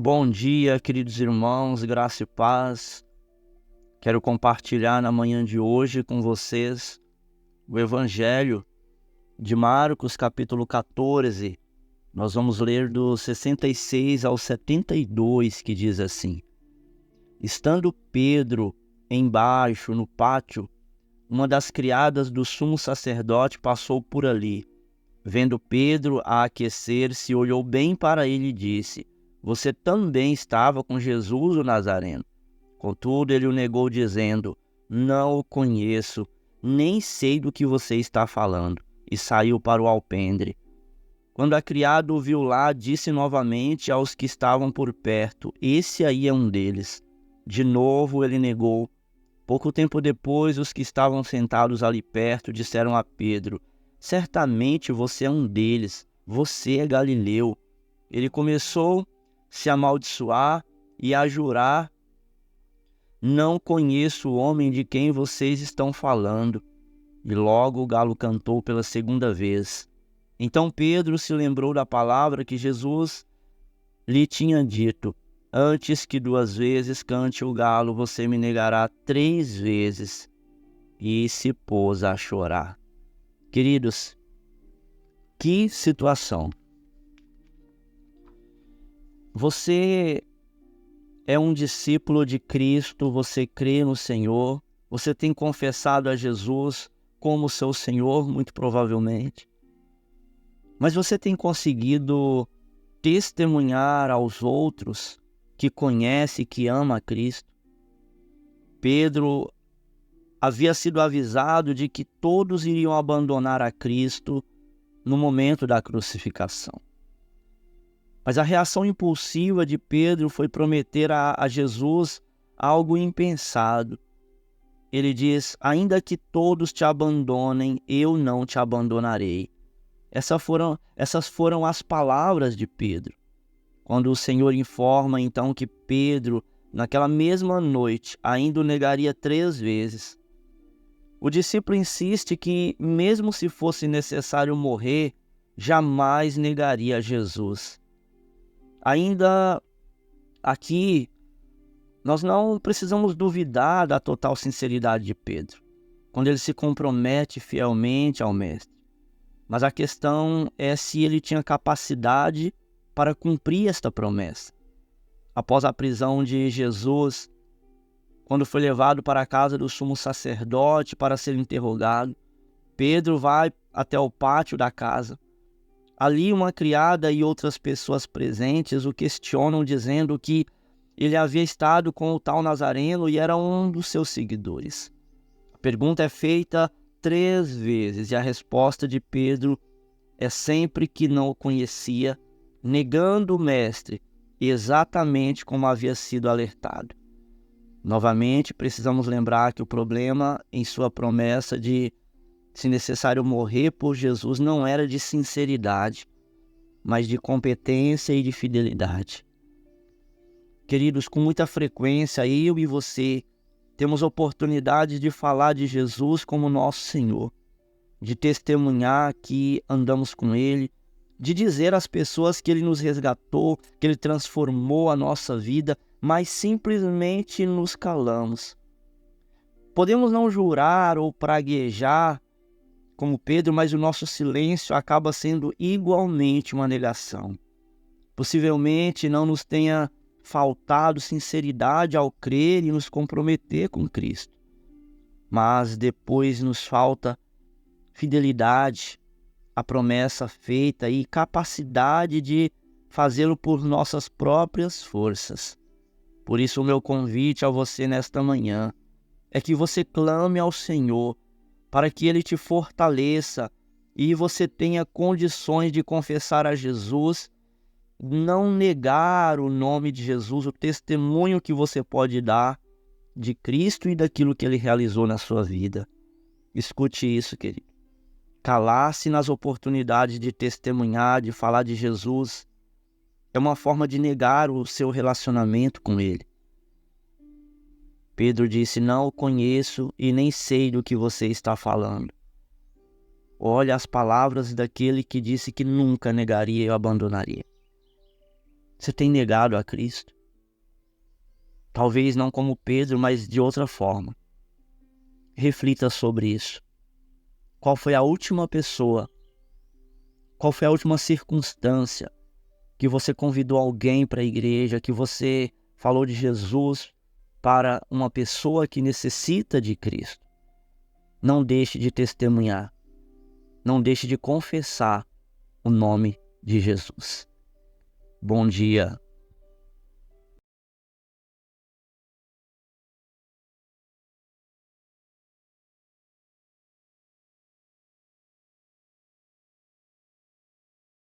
Bom dia, queridos irmãos, graça e paz. Quero compartilhar na manhã de hoje com vocês o Evangelho de Marcos, capítulo 14. Nós vamos ler do 66 ao 72, que diz assim: Estando Pedro embaixo, no pátio, uma das criadas do sumo sacerdote passou por ali. Vendo Pedro a aquecer-se, olhou bem para ele e disse: Você também estava com Jesus o Nazareno. Contudo, ele o negou, dizendo: Não o conheço, nem sei do que você está falando. E saiu para o alpendre. Quando a criada o viu lá, disse novamente aos que estavam por perto: Esse aí é um deles. De novo ele negou. Pouco tempo depois, os que estavam sentados ali perto disseram a Pedro: Certamente você é um deles, você é galileu. Ele começou a se amaldiçoar e a jurar: Não conheço o homem de quem vocês estão falando. E logo o galo cantou pela segunda vez. Então Pedro se lembrou da palavra que Jesus lhe tinha dito: Antes que 2 vezes cante o galo, você me negará 3 vezes. E se pôs a chorar. Queridos, que situação! Você é um discípulo de Cristo, você crê no Senhor, você tem confessado a Jesus como seu Senhor, muito provavelmente, mas você tem conseguido testemunhar aos outros que conhece e que ama a Cristo? Pedro havia sido avisado de que todos iriam abandonar a Cristo no momento da crucificação. Mas a reação impulsiva de Pedro foi prometer a Jesus algo impensado. Ele diz: Ainda que todos te abandonem, eu não te abandonarei. Essas foram as palavras de Pedro. Quando o Senhor informa então que Pedro, naquela mesma noite, ainda o negaria 3 vezes, o discípulo insiste que, mesmo se fosse necessário morrer, jamais negaria Jesus. Ainda aqui, nós não precisamos duvidar da total sinceridade de Pedro, quando ele se compromete fielmente ao Mestre. Mas a questão é se ele tinha capacidade para cumprir esta promessa. Após a prisão de Jesus, quando foi levado para a casa do sumo sacerdote para ser interrogado, Pedro vai até o pátio da casa. Ali uma criada e outras pessoas presentes o questionam, dizendo que ele havia estado com o tal Nazareno e era um dos seus seguidores. A pergunta é feita 3 vezes e a resposta de Pedro é sempre que não o conhecia, negando o Mestre, exatamente como havia sido alertado. Novamente, precisamos lembrar que o problema em sua promessa de, se necessário, morrer por Jesus não era de sinceridade, mas de competência e de fidelidade. Queridos, com muita frequência, eu e você temos oportunidade de falar de Jesus como nosso Senhor, de testemunhar que andamos com Ele, de dizer às pessoas que Ele nos resgatou, que Ele transformou a nossa vida, mas simplesmente nos calamos. Podemos não jurar ou praguejar como Pedro, mas o nosso silêncio acaba sendo igualmente uma negação. Possivelmente não nos tenha faltado sinceridade ao crer e nos comprometer com Cristo, mas depois nos falta fidelidade à promessa feita e capacidade de fazê-lo por nossas próprias forças. Por isso o meu convite a você nesta manhã é que você clame ao Senhor para que Ele te fortaleça e você tenha condições de confessar a Jesus, não negar o nome de Jesus, o testemunho que você pode dar de Cristo e daquilo que Ele realizou na sua vida. Escute isso, querido. Calar-se nas oportunidades de testemunhar, de falar de Jesus, é uma forma de negar o seu relacionamento com Ele. Pedro disse: Não o conheço e nem sei do que você está falando. Olha as palavras daquele que disse que nunca negaria e abandonaria. Você tem negado a Cristo? Talvez não como Pedro, mas de outra forma. Reflita sobre isso. Qual foi a última pessoa? Qual foi a última circunstância que você convidou alguém para a igreja, que você falou de Jesus para uma pessoa que necessita de Cristo? Não deixe de testemunhar. Não deixe de confessar o nome de Jesus. Bom dia.